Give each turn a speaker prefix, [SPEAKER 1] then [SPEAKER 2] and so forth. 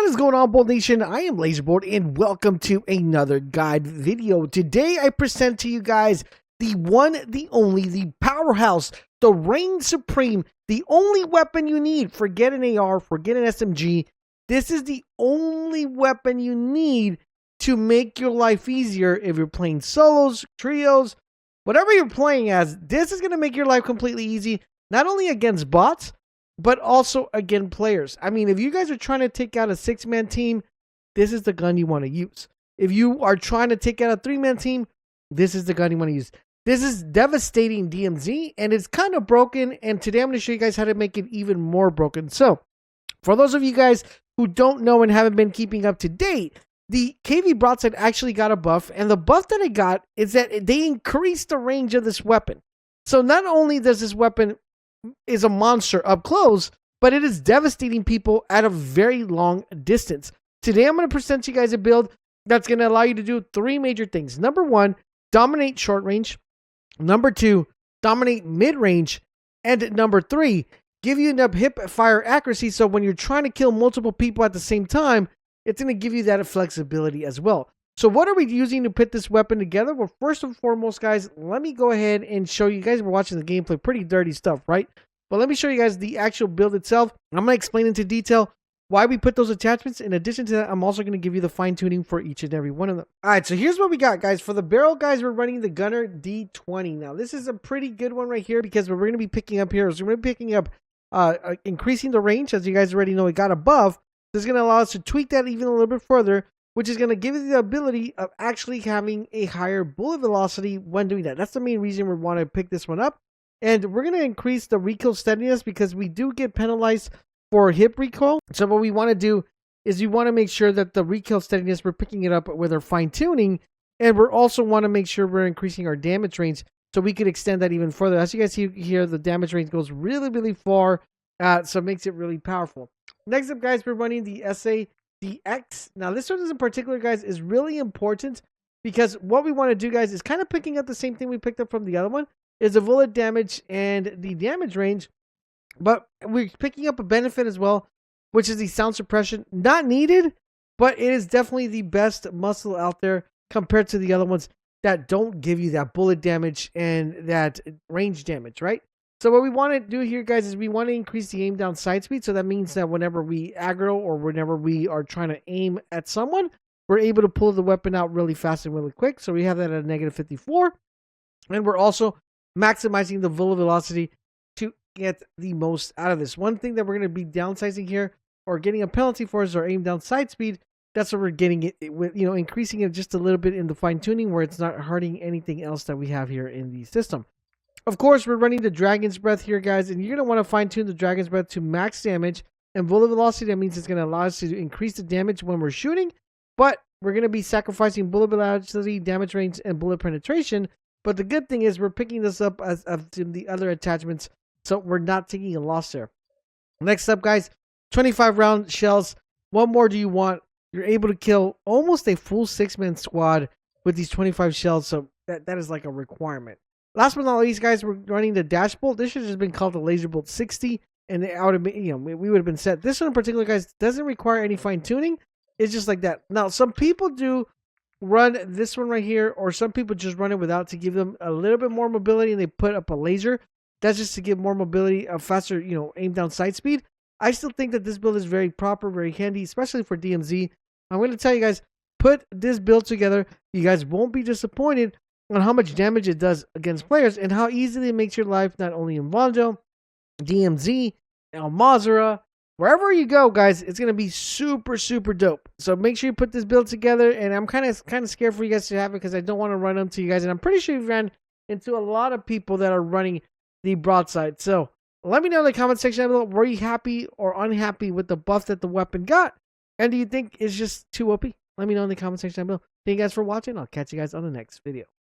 [SPEAKER 1] What is going on, Bolt Nation? I am LaserBolt, and welcome to another guide video. Today, I present to you guys the one, the only, the powerhouse, the reign supreme, the only weapon you need. Forget an AR, forget an SMG. This is the only weapon you need to make your life easier if you're playing solos, trios, whatever you're playing as. This is going to make your life completely easy, not only against bots, but also against players. I mean, if you guys are trying to take out a 6-man team, this is the gun you want to use. If you are trying to take out a 3-man team, this is the gun you want to use. This is devastating DMZ, and it's kind of broken, and today I'm going to show you guys how to make it even more broken. So, for those of you guys who don't know and haven't been keeping up to date, the KV Broadside actually got a buff, and the buff that it got is that they increased the range of this weapon. So not only does this weapon is a monster up close, but it is devastating people at a very long distance. Today I'm going to present you guys a build that's going to allow you to do 3 major things. Number 1, dominate short range. Number 2, dominate mid range. And number 3, give you enough hip fire accuracy so when you're trying to kill multiple people at the same time, it's going to give you that flexibility as well. So what are we using to put this weapon together? Well, first and foremost, guys, let me go ahead and show you guys. We're watching the gameplay, pretty dirty stuff, right? But let me show you guys the actual build itself. I'm going to explain into detail why we put those attachments. In addition to that, I'm also going to give you the fine tuning for each and every one of them. All right, so here's what we got, guys. For the barrel, guys, we're running the Gunner D20. Now, this is a pretty good one right here because what we're going to be picking up here is we're going to be picking up increasing the range. As you guys already know, it got above. This is going to allow us to tweak that even a little bit further, which is going to give you the ability of actually having a higher bullet velocity when doing that. That's the main reason we want to pick this one up. And we're going to increase the recoil steadiness because we do get penalized for hip recoil. So what we want to do is we want to make sure that the recoil steadiness, we're picking it up with our fine tuning. And we also want to make sure we're increasing our damage range so we could extend that even further. As you guys see here, the damage range goes really, really far. So it makes it really powerful. Next up, guys, we're running the SA-DX. Now, this one in particular, guys, is really important because what we want to do, guys, is kind of picking up the same thing we picked up from the other one, is the bullet damage and the damage range. But we're picking up a benefit as well, which is the sound suppression. Not needed, but it is definitely the best muscle out there compared to the other ones that don't give you that bullet damage and that range damage, right? So what we want to do here, guys, is we want to increase the aim down sight speed. So that means that whenever we aggro or whenever we are trying to aim at someone, we're able to pull the weapon out really fast and really quick. So we have that at a -54. And we're also maximizing the bullet velocity to get the most out of this. One thing that we're going to be downsizing here or getting a penalty for is our aim down sight speed. That's what we're getting it with, increasing it just a little bit in the fine tuning where it's not hurting anything else that we have here in the system. Of course, we're running the Dragon's Breath here, guys, and you're going to want to fine-tune the Dragon's Breath to max damage and bullet velocity. That means it's going to allow us to increase the damage when we're shooting, but we're going to be sacrificing bullet velocity, damage range, and bullet penetration. But the good thing is we're picking this up as the other attachments, so we're not taking a loss there. Next up, guys, 25-round shells. What more do you want? You're able to kill almost a full 6-man squad with these 25 shells, so that is like a requirement. Last but not least, guys, we're running the Dash Bolt. This should have just been called the LaserBolt 60, and it would have been, we would have been set. This one in particular, guys, doesn't require any fine tuning. It's just like that. Now, some people do run this one right here, or some people just run it without to give them a little bit more mobility, and they put up a laser. That's just to give more mobility, a faster, aim down sight speed. I still think that this build is very proper, very handy, especially for DMZ. I'm going to tell you guys, put this build together. You guys won't be disappointed on how much damage it does against players and how easily it makes your life not only in Vondo, DMZ, El Mazara, wherever you go, guys, it's going to be super, super dope. So make sure you put this build together, and I'm kind of scared for you guys to have it because I don't want to run them to you guys, and I'm pretty sure you ran into a lot of people that are running the Broadside. So let me know in the comment section below, were you happy or unhappy with the buff that the weapon got? And do you think it's just too OP? Let me know in the comment section below. Thank you guys for watching. I'll catch you guys on the next video.